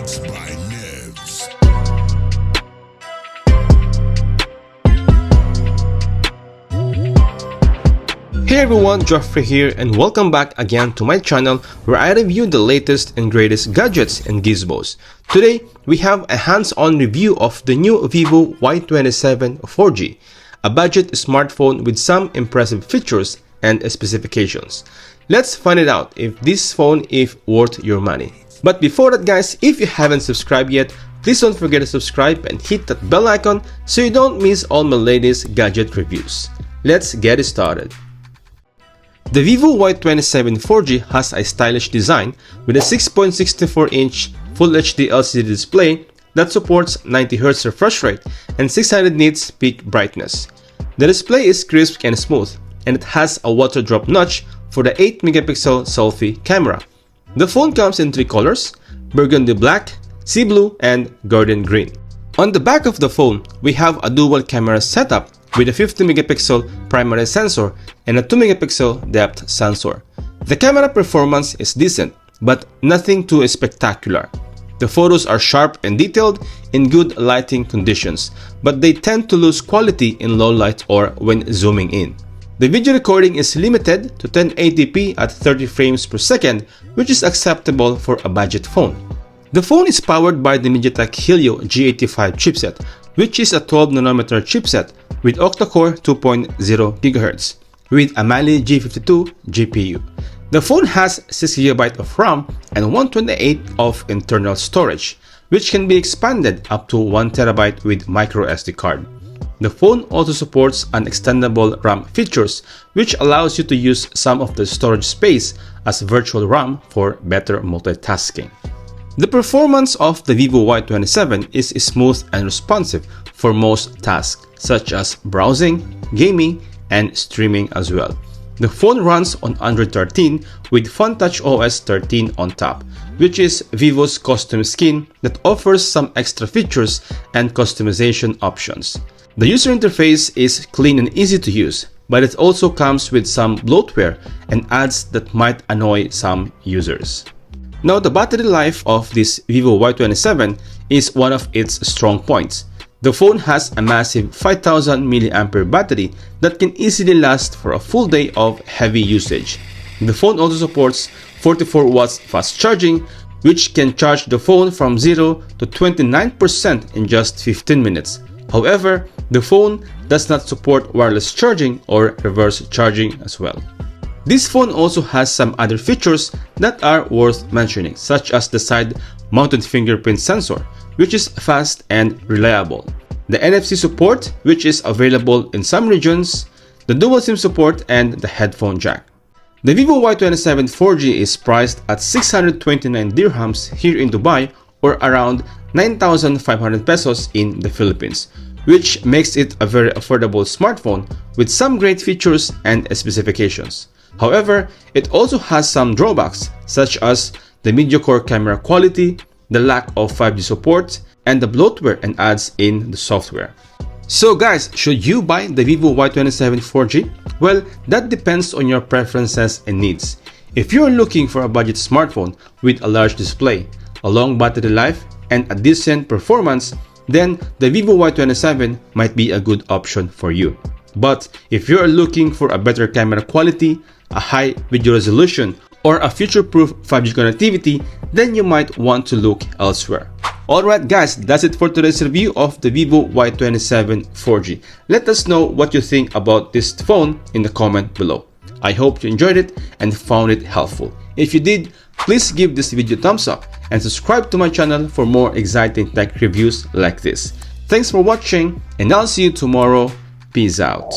Beats by Nevs. Hey everyone, Geoffrey here and welcome back again to my channel where I review the latest and greatest gadgets and gizmos. Today, we have a hands-on review of the new Vivo Y27 4G, a budget smartphone with some impressive features and specifications. Let's find it out if this phone is worth your money. But before that guys, if you haven't subscribed yet, please don't forget to subscribe and hit that bell icon so you don't miss all my latest gadget reviews. Let's get it started. The Vivo Y27 4G has a stylish design with a 6.64-inch Full HD LCD display that supports 90Hz refresh rate and 600 nits peak brightness. The display is crisp and smooth, and it has a water drop notch for the 8-megapixel selfie camera. The phone comes in three colors: burgundy black, sea blue, and garden green. On the back of the phone, we have a dual camera setup with a 50-megapixel primary sensor and a 2-megapixel depth sensor. The camera performance is decent, but nothing too spectacular. The photos are sharp and detailed in good lighting conditions, but they tend to lose quality in low light or when zooming in. The video recording is limited to 1080p at 30 frames per second, which is acceptable for a budget phone. The phone is powered by the MediaTek Helio G85 chipset, which is a 12nm chipset with octa-core 2.0 GHz with a Mali G52 GPU. The phone has 6GB of RAM and 128 of internal storage, which can be expanded up to 1TB with microSD card. The phone also supports an Extendable Ram Features, which allows you to use some of the storage space as virtual RAM for better multitasking. The performance of the Vivo Y27 is smooth and responsive for most tasks, such as browsing, gaming, and streaming as well. The phone runs on Android 13 with FunTouch OS 13 on top, which is Vivo's custom skin that offers some extra features and customization options. The user interface is clean and easy to use, but it also comes with some bloatware and ads that might annoy some users. Now, the battery life of this Vivo Y27 is one of its strong points. The phone has a massive 5000 mAh battery that can easily last for a full day of heavy usage. The phone also supports 44 watts fast charging, which can charge the phone from 0 to 29% in just 15 minutes. However, the phone does not support wireless charging or reverse charging as well. This phone also has some other features that are worth mentioning, such as the side-mounted fingerprint sensor, which is fast and reliable, the NFC support, which is available in some regions, the dual SIM support, and the headphone jack. The Vivo Y27 4G is priced at 629 dirhams here in Dubai, or around 9,500 pesos in the Philippines, which makes it a very affordable smartphone with some great features and specifications. However, it also has some drawbacks, such as the mediocre camera quality, the lack of 5G support, and the bloatware and ads in the software. So guys, should you buy the Vivo Y27 4G? Well, that depends on your preferences and needs. If you're looking for a budget smartphone with a large display, a long battery life, and a decent performance, then the Vivo Y27 might be a good option for you. But if you're looking for a better camera quality, a high video resolution, or a future-proof 5G connectivity, then you might want to look elsewhere. Alright guys, that's it for today's review of the Vivo Y27 4G. Let us know what you think about this phone in the comment below. I hope you enjoyed it and found it helpful. If you did, please give this video a thumbs up and subscribe to my channel for more exciting tech reviews like this. Thanks for watching, and I'll see you tomorrow. Peace out.